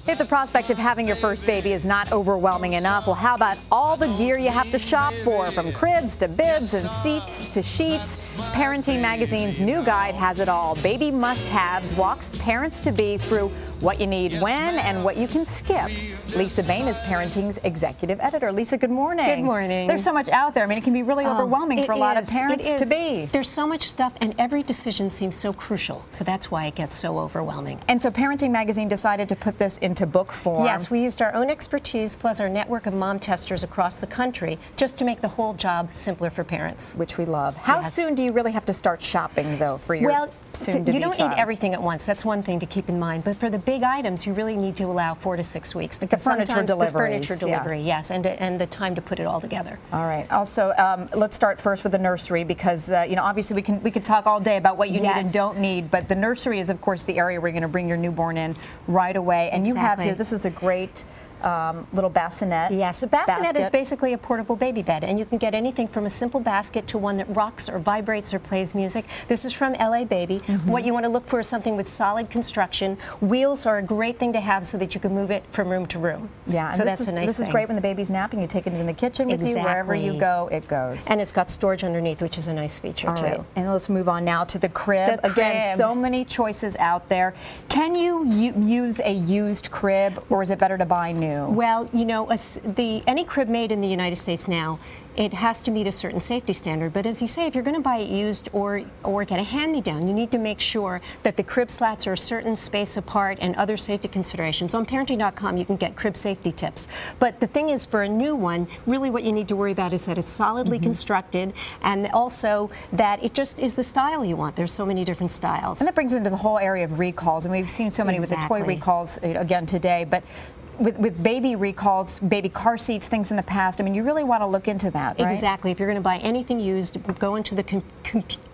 If the prospect of having your first baby is not overwhelming enough, well, how about all the gear you have to shop for? From cribs to bibs and seats to sheets, Parenting Magazine's new guide has it all. Baby must-haves walks parents-to-be through what you need when and what you can skip. Lisa Bain is Parenting's executive editor. Lisa, good morning. Good morning. There's so much out there. I mean, it can be really overwhelming for a lot of parents-to-be. There's so much stuff, and every decision seems so crucial, so that's why it gets so overwhelming. And so Parenting Magazine decided to put this into book form. Yes, we used our own expertise plus our network of mom testers across the country just to make the whole job simpler for parents. Which we love. How soon do you really have to start shopping, though, for your soon-to-be you don't child? need everything at once. That's one thing to keep in mind. But for the big items, you really need to allow 4 to 6 weeks. Like the furniture delivery. The furniture delivery, yes, and the time to put it all together. All right. Also, let's start first with the nursery because you know, obviously we could talk all day about what you need and don't need, but the nursery is, of course, the area where you're going to bring your newborn in right away. And you have here, this is a great little bassinet. Yes, a bassinet is basically a portable baby bed, and you can get anything from a simple basket to one that rocks or vibrates or plays music. This is from LA Baby. What you want to look for is something with solid construction. Wheels are a great thing to have so that you can move it from room to room. Yeah, so that's a nice thing. This is great when the baby's napping. You take it in the kitchen with you. Wherever you go, it goes. And it's got storage underneath, which is a nice feature too. Right. And let's move on now to the crib. Again, so many choices out there. Can you use a used crib, or is it better to buy new? Well, you know, any crib made in the United States now, it has to meet a certain safety standard. But as you say, if you're going to buy it used or get a hand-me-down, you need to make sure that the crib slats are a certain space apart and other safety considerations. On parenting.com, you can get crib safety tips. But the thing is, for a new one, really what you need to worry about is that it's solidly constructed, and also that it just is the style you want. There's so many different styles. And that brings into the whole area of recalls, and we've seen so many with the toy recalls again today. But with baby recalls, baby car seats, things in the past, I mean, you really want to look into that, right? Exactly. If you're going to buy anything used, go into the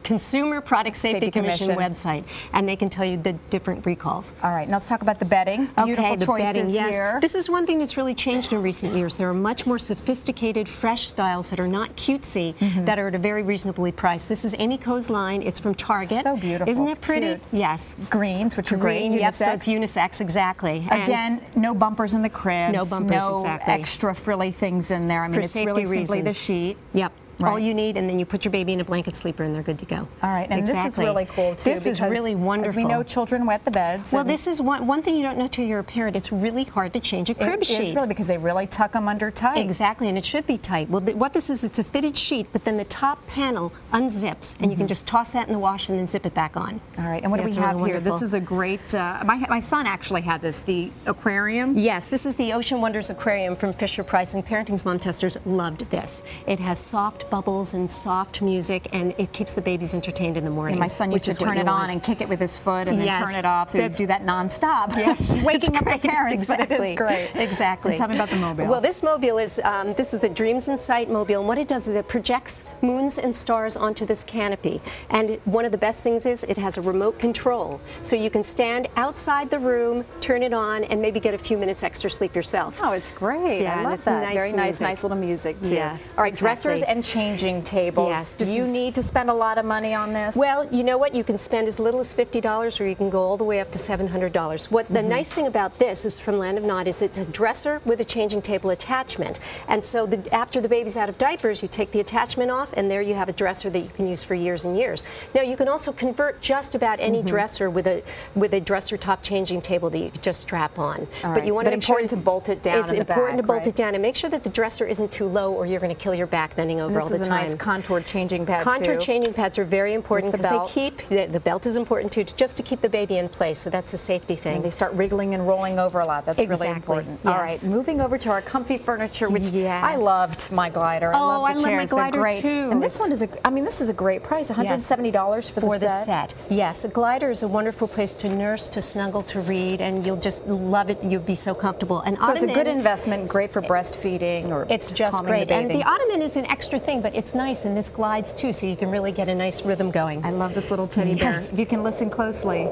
Consumer Product Safety Commission website, and they can tell you the different recalls. All right. Now let's talk about the bedding. Beautiful the choices bedding, yes. here. This is one thing that's really changed in recent years. There are much more sophisticated, fresh styles that are not cutesy, that are at a very reasonably priced. This is Amy Coe's line. It's from Target. So beautiful. Isn't it pretty? Cute. Yes. Greens, which are great. Yes, so it's unisex, exactly. Again, no bumpers in the cribs. No bumpers, exactly. Extra frilly things in there. I mean, for it's safety really simply the sheet. Yep. Right. All you need, and then you put your baby in a blanket sleeper, and they're good to go. All right, and this is really cool too. This is really wonderful. As we know, children wet the beds. Well, this is one thing you don't know till you're a parent. It's really hard to change a crib sheet. It's really because they really tuck them under tight. Exactly, and it should be tight. Well, what this is, it's a fitted sheet, but then the top panel unzips, and you can just toss that in the wash and then zip it back on. All right, and what do we have here? This is a great. My son actually had this. The aquarium. Yes, this is the Ocean Wonders Aquarium from Fisher-Price, and Parenting's mom testers loved this. It has soft bubbles and soft music, and it keeps the babies entertained in the morning. And my son used to turn it on and kick it with his foot and then turn it off, so he'd do that nonstop. Yes, waking up the parents. Exactly. But it is great. Exactly. And tell me about the mobile. Well, this mobile is this is the Dreams in Sight mobile, and what it does is it projects moons and stars onto this canopy. And one of the best things is it has a remote control, so you can stand outside the room, turn it on, and maybe get a few minutes extra sleep yourself. Oh, it's great. Yeah, I love that. Very nice little music too. Yeah. All right, dressers and changing tables. Yes. Do you need to spend a lot of money on this? Well, you know what? You can spend as little as $50, or you can go all the way up to $700. What the nice thing about this is from Land of Nod is it's a dresser with a changing table attachment. And so after the baby's out of diapers, you take the attachment off, and there you have a dresser that you can use for years and years. Now, you can also convert just about any dresser with a dresser top changing table that you could just strap on. All but you want to make sure to bolt it down. It's important to bolt it down and make sure that the dresser isn't too low, or you're going to kill your back bending over all the time. This is a nice contour changing pad. Contour changing pads are very important because they keep the belt is important too, just to keep the baby in place. So that's a safety thing. And they start wriggling and rolling over a lot. That's really important. Yes. All right, moving over to our comfy furniture, which I loved my glider. Oh, I love the chairs. my glider too. And this one is this is a great price. $170 for the set. Yes, a glider is a wonderful place to nurse, to snuggle, to read, and you'll just love it. You'll be so comfortable. And so it's a good investment, great for breastfeeding or it's just great. And the ottoman is an extra thing, but it's nice, and this glides too, so you can really get a nice rhythm going. I love this little teddy bear. If you can listen closely.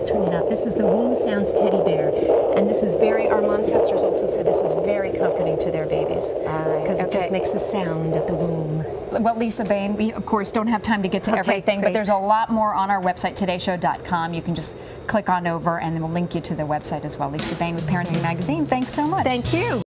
Turn it up. This is the Womb Sounds teddy bear, and this is our mom testers also said this was very comforting to their babies. Because it just makes the sound of the womb. Well, Lisa Bain, we of course don't have time to get to everything, but there's a lot more on our website, todayshow.com. You can just click on over and then we'll link you to the website as well. Lisa Bain with Parenting Magazine, thanks so much. Thank you.